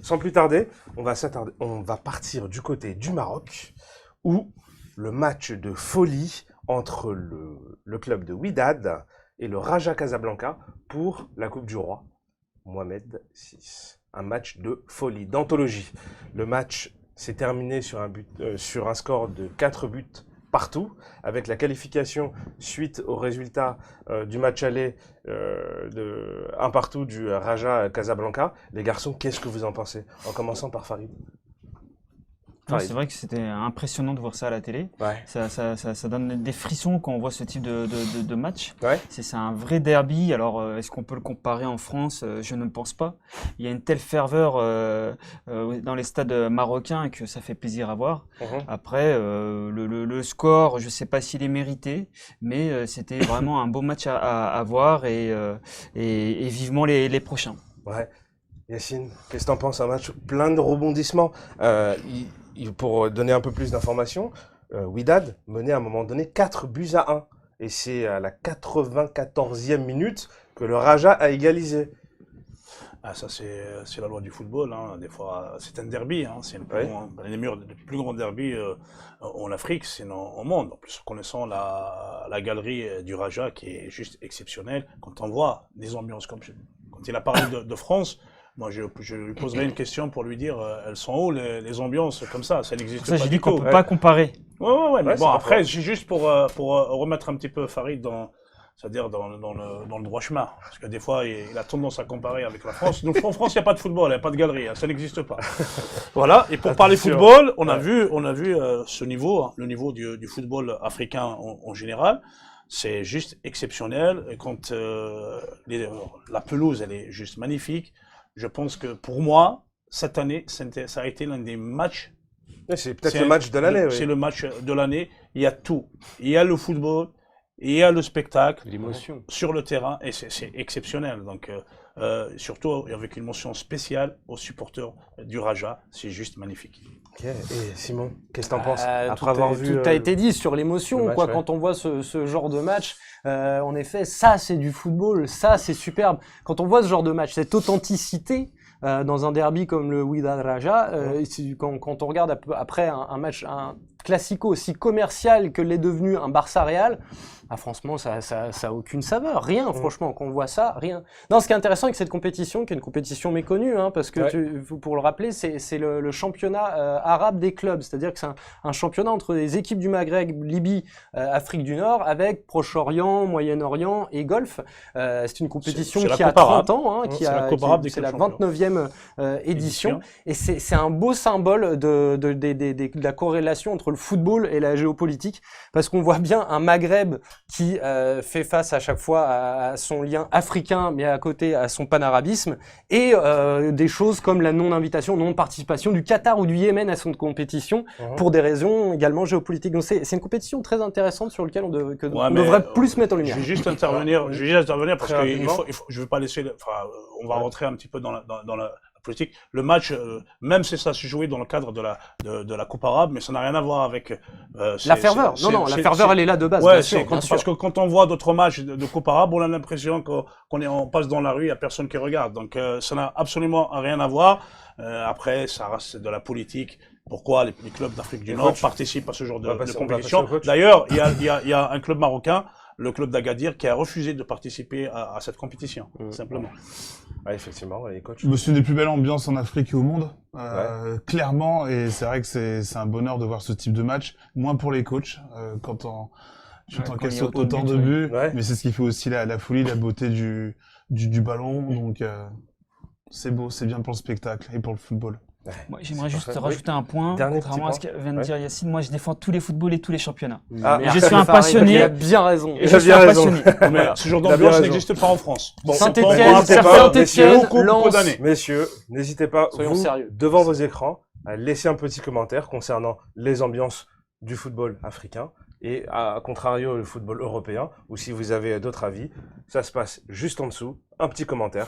sans plus tarder, on va partir du côté du Maroc, où le match de folie entre le club de Wydad et le Raja Casablanca pour la Coupe du Roi, Mohamed VI. Un match de folie, d'anthologie. Le match s'est terminé sur un score de 4 buts partout, avec la qualification suite au résultat du match aller de 1 partout du Raja Casablanca. Les garçons, qu'est-ce que vous en pensez? En commençant par Farid. C'est vrai que c'était impressionnant de voir ça à la télé. Ouais. Ça donne des frissons quand on voit ce type de match. Ouais. C'est un vrai derby. Alors, est-ce qu'on peut le comparer en France? Je ne pense pas. Il y a une telle ferveur dans les stades marocains que ça fait plaisir à voir. Après, le score, je ne sais pas s'il est mérité, mais c'était vraiment un beau match à voir et vivement les prochains. Ouais. Yacine, qu'est-ce que t'en penses? Un match plein de rebondissements. Pour donner un peu plus d'informations, Wydad menait à un moment donné 4 buts à 1. Et c'est à la 94e minute que le Raja a égalisé. Ah, ça, c'est la loi du football. Hein. Des fois, c'est un derby. Hein. C'est le plus grand derby en Afrique, sinon au monde. En plus, connaissant la galerie du Raja qui est juste exceptionnelle. Quand on voit des ambiances comme ça. Quand il a parlé de France, moi, je lui poserai une question pour lui dire elles sont où les ambiances comme ça n'existe pas. J'ai dit qu'on ne peut pas comparer. Ouais, mais bon, après, c'est juste pour remettre un petit peu Farid c'est-à-dire dans le droit chemin. Parce que des fois, il a tendance à comparer avec la France. Donc en France, il n'y a pas de football, il n'y a pas de galerie, ça n'existe pas. Voilà, et pour parler football, on a vu ce niveau, le niveau du football africain en général. C'est juste exceptionnel. Et quand la pelouse, elle est juste magnifique. Je pense que pour moi, cette année, ça a été l'un des matchs. C'est peut-être le match de l'année. C'est le match de l'année. Il y a tout. Il y a le football, il y a le spectacle. L'émotion. Sur le terrain, et c'est exceptionnel. Donc, surtout avec une mention spéciale aux supporters du Raja. C'est juste magnifique. Ok. Et Simon, qu'est-ce que t'en penses? Après avoir vu. Tout a été dit sur l'émotion. Quand on voit ce genre de match. En effet, ça c'est du football, ça c'est superbe. Quand on voit ce genre de match, cette authenticité dans un derby comme le Wydad Raja, quand on regarde après un match, un classico aussi commercial que l'est devenu un Barça Real, franchement ça a aucune saveur, rien. Franchement, quand on voit ça, rien. Non, ce qui est intéressant avec cette compétition, qui est une compétition méconnue, parce que pour le rappeler, c'est le championnat arabe des clubs, c'est-à-dire que c'est un championnat entre les équipes du Maghreb, Libye, Afrique du Nord, avec Proche-Orient, Moyen-Orient et Golfe. C'est une compétition qui a 30 ans, c'est la 29e édition, et c'est un beau symbole de la corrélation entre le football et la géopolitique, parce qu'on voit bien un Maghreb qui fait face à chaque fois à son lien africain, mais à côté à son panarabisme, et des choses comme la non-invitation, non-participation du Qatar ou du Yémen à son compétition, pour des raisons également géopolitiques. Donc c'est une compétition très intéressante sur laquelle on devrait plus mettre en lumière. Je vais juste intervenir parce que je ne veux pas laisser... on va rentrer un petit peu dans la politique. Le match, même si ça se jouait dans le cadre de la Coupe arabe, mais ça n'a rien à voir avec la ferveur. La ferveur, elle est là de base. Bien sûr. Parce que quand on voit d'autres matchs de Coupe arabe, on a l'impression qu'on passe dans la rue, il n'y a personne qui regarde. Donc ça n'a absolument rien à voir. Après, ça reste de la politique. Pourquoi les clubs d'Afrique du Nord participent à ce genre de compétition? D'ailleurs, il y a un club marocain, le club d'Agadir, qui a refusé de participer à cette compétition, simplement. Ouais, effectivement, et coach. C'est une des plus belles ambiances en Afrique et au monde, clairement, et c'est vrai que c'est un bonheur de voir ce type de match, moins pour les coachs, quand on encaisse autant de buts, mais c'est ce qui fait aussi la folie, la beauté du ballon, donc c'est beau, c'est bien pour le spectacle et pour le football. Moi, j'aimerais juste rajouter un point, contrairement à ce que vient de dire Yacine. Moi, je défends tous les footballs et tous les championnats. Et je suis un passionné. Il a bien raison. Je suis un passionné. Mais ce genre d'ambiance n'existe pas en France. Bon, Saint-Étienne, Lens. Messieurs, n'hésitez pas, devant vos écrans, à laisser un petit commentaire concernant les ambiances du football africain et à contrario le football européen, ou si vous avez d'autres avis, ça se passe juste en dessous, un petit commentaire.